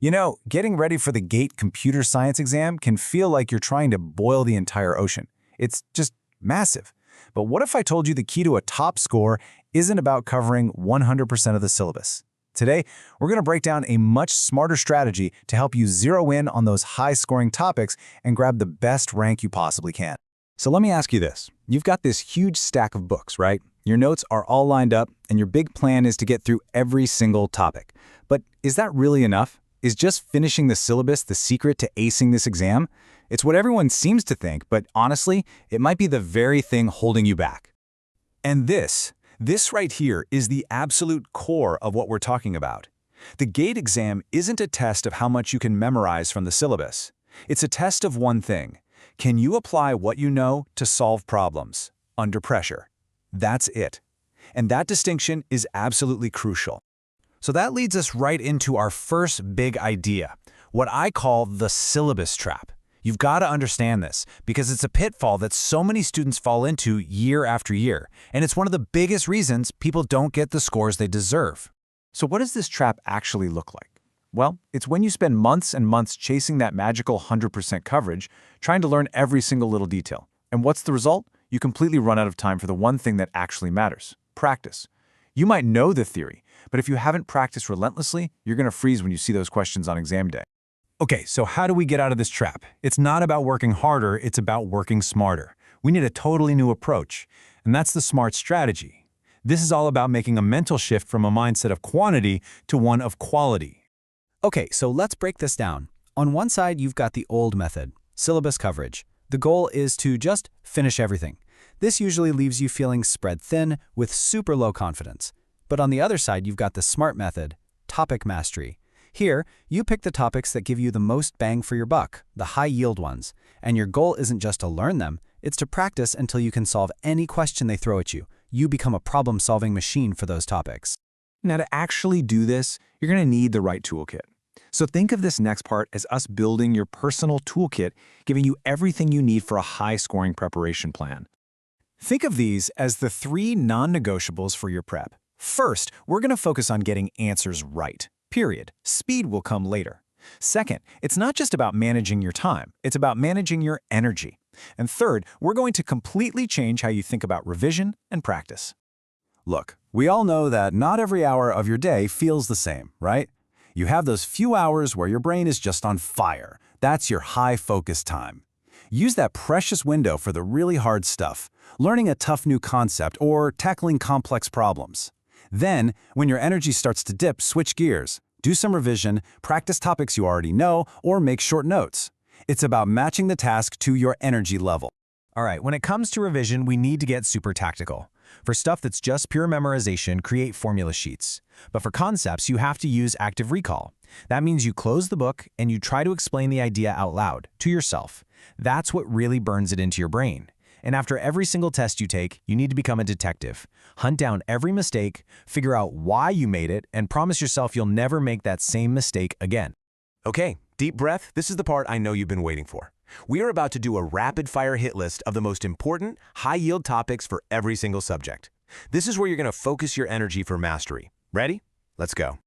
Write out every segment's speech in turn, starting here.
You know, getting ready for the GATE computer science exam can feel like you're trying to boil the entire ocean. It's just massive. But what if I told you the key to a top score isn't about covering 100% of the syllabus? Today, we're going to break down a much smarter strategy to help you zero in on those high-scoring topics and grab the best rank you possibly can. So let me ask you this. You've got this huge stack of books, right? Your notes are all lined up, and your big plan is to get through every single topic. But is that really enough? Is just finishing the syllabus the secret to acing this exam? It's what everyone seems to think, but honestly, it might be the very thing holding you back. And this right here is the absolute core of what we're talking about. The GATE exam isn't a test of how much you can memorize from the syllabus. It's a test of one thing. Can you apply what you know to solve problems under pressure? That's it. And that distinction is absolutely crucial. So that leads us right into our first big idea, what I call the syllabus trap. You've got to understand this because it's a pitfall that so many students fall into year after year, and it's one of the biggest reasons people don't get the scores they deserve. So what does this trap actually look like? Well, it's when you spend months and months chasing that magical 100% coverage, trying to learn every single little detail. And what's the result? You completely run out of time for the one thing that actually matters: practice. You might know the theory, but if you haven't practiced relentlessly, you're going to freeze when you see those questions on exam day. Okay, so how do we get out of this trap? It's not about working harder, it's about working smarter. We need a totally new approach, and that's the SMART strategy. This is all about making a mental shift from a mindset of quantity to one of quality. Okay, so let's break this down. On one side, you've got the old method, syllabus coverage. The goal is to just finish everything. This usually leaves you feeling spread thin with super low confidence. But on the other side, you've got the SMART method, topic mastery. Here, you pick the topics that give you the most bang for your buck, the high-yield ones. And your goal isn't just to learn them, it's to practice until you can solve any question they throw at you. You become a problem-solving machine for those topics. Now, to actually do this, you're going to need the right toolkit. So think of this next part as us building your personal toolkit, giving you everything you need for a high-scoring preparation plan. Think of these as the 3 non-negotiables for your prep. First, we're going to focus on getting answers right. Period. Speed will come later. Second, it's not just about managing your time, it's about managing your energy. And third, we're going to completely change how you think about revision and practice. Look, we all know that not every hour of your day feels the same, right? You have those few hours where your brain is just on fire. That's your high-focus time. Use that precious window for the really hard stuff, learning a tough new concept or tackling complex problems. Then, when your energy starts to dip, switch gears. Do some revision, practice topics you already know, or make short notes. It's about matching the task to your energy level. All right, when it comes to revision, we need to get super tactical. For stuff that's just pure memorization, create formula sheets. But for concepts, you have to use active recall. That means you close the book and you try to explain the idea out loud, to yourself. That's what really burns it into your brain. And after every single test you take, you need to become a detective. Hunt down every mistake, figure out why you made it, and promise yourself you'll never make that same mistake again. Okay, deep breath. This is the part I know you've been waiting for. We are about to do a rapid-fire hit list of the most important, high-yield topics for every single subject. This is where you're going to focus your energy for mastery. Ready? Let's go.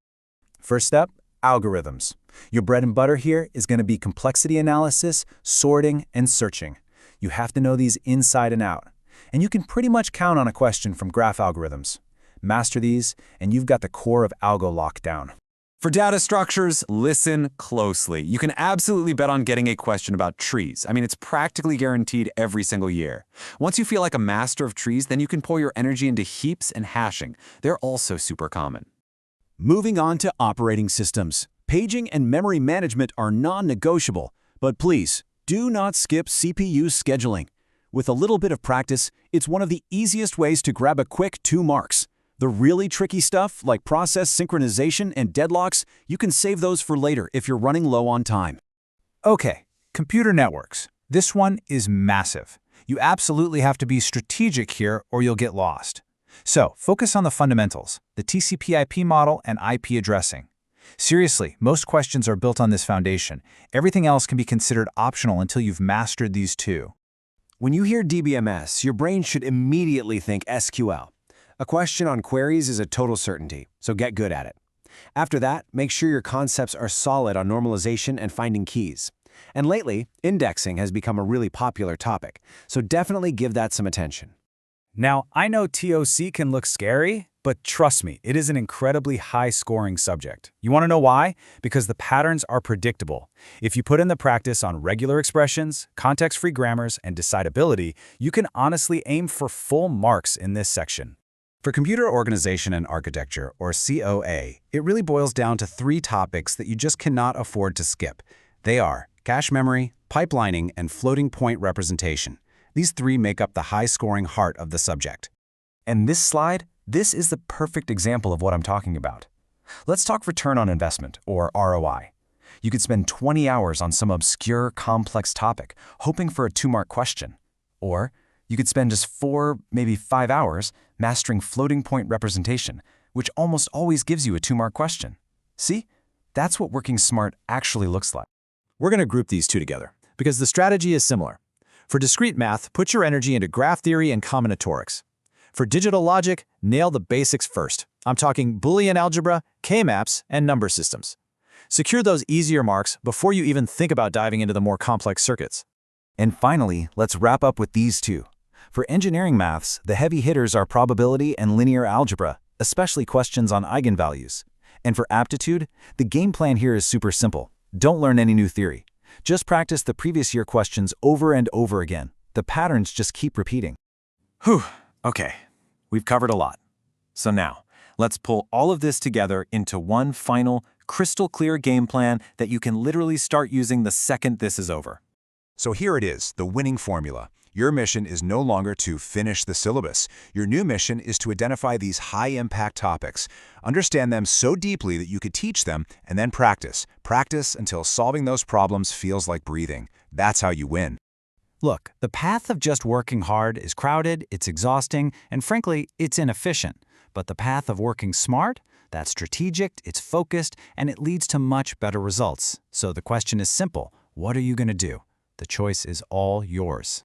First step, algorithms. Your bread and butter here is going to be complexity analysis, sorting, and searching. You have to know these inside and out. And you can pretty much count on a question from graph algorithms. Master these, and you've got the core of algo locked down. For data structures, listen closely. You can absolutely bet on getting a question about trees. I mean, it's practically guaranteed every single year. Once you feel like a master of trees, then you can pour your energy into heaps and hashing. They're also super common. Moving on to operating systems. Paging and memory management are non-negotiable, but please, do not skip CPU scheduling. With a little bit of practice, it's one of the easiest ways to grab a quick 2 marks. The really tricky stuff, like process synchronization and deadlocks, you can save those for later if you're running low on time. Okay, computer networks. This one is massive. You absolutely have to be strategic here or you'll get lost. So, focus on the fundamentals, the TCP/IP model and IP addressing. Seriously, most questions are built on this foundation. Everything else can be considered optional until you've mastered these 2. When you hear DBMS, your brain should immediately think SQL. A question on queries is a total certainty, so get good at it. After that, make sure your concepts are solid on normalization and finding keys. And lately, indexing has become a really popular topic, so definitely give that some attention. Now, I know TOC can look scary, but trust me, it is an incredibly high-scoring subject. You want to know why? Because the patterns are predictable. If you put in the practice on regular expressions, context-free grammars, and decidability, you can honestly aim for full marks in this section. For Computer Organization and Architecture, or COA, it really boils down to 3 topics that you just cannot afford to skip. They are cache memory, pipelining, and floating point representation. These 3 make up the high-scoring heart of the subject. And this slide, this is the perfect example of what I'm talking about. Let's talk return on investment, or ROI. You could spend 20 hours on some obscure, complex topic, hoping for a 2-mark question. Or you could spend just 4, maybe 5 hours mastering floating point representation, which almost always gives you a 2-mark question. See? That's what working smart actually looks like. We're going to group these 2 together, because the strategy is similar. For discrete math, put your energy into graph theory and combinatorics. For digital logic, nail the basics first. I'm talking Boolean algebra, K-maps, and number systems. Secure those easier marks before you even think about diving into the more complex circuits. And finally, let's wrap up with these 2. For engineering maths, the heavy hitters are probability and linear algebra, especially questions on eigenvalues. And for aptitude, the game plan here is super simple. Don't learn any new theory. Just practice the previous year questions over and over again. The patterns just keep repeating. Whew, okay. We've covered a lot. So now, let's pull all of this together into one final, crystal clear game plan that you can literally start using the second this is over. So here it is, the winning formula. Your mission is no longer to finish the syllabus. Your new mission is to identify these high-impact topics, understand them so deeply that you could teach them, and then practice. Practice until solving those problems feels like breathing. That's how you win. Look, the path of just working hard is crowded, it's exhausting, and frankly, it's inefficient. But the path of working smart, that's strategic, it's focused, and it leads to much better results. So the question is simple. What are you going to do? The choice is all yours.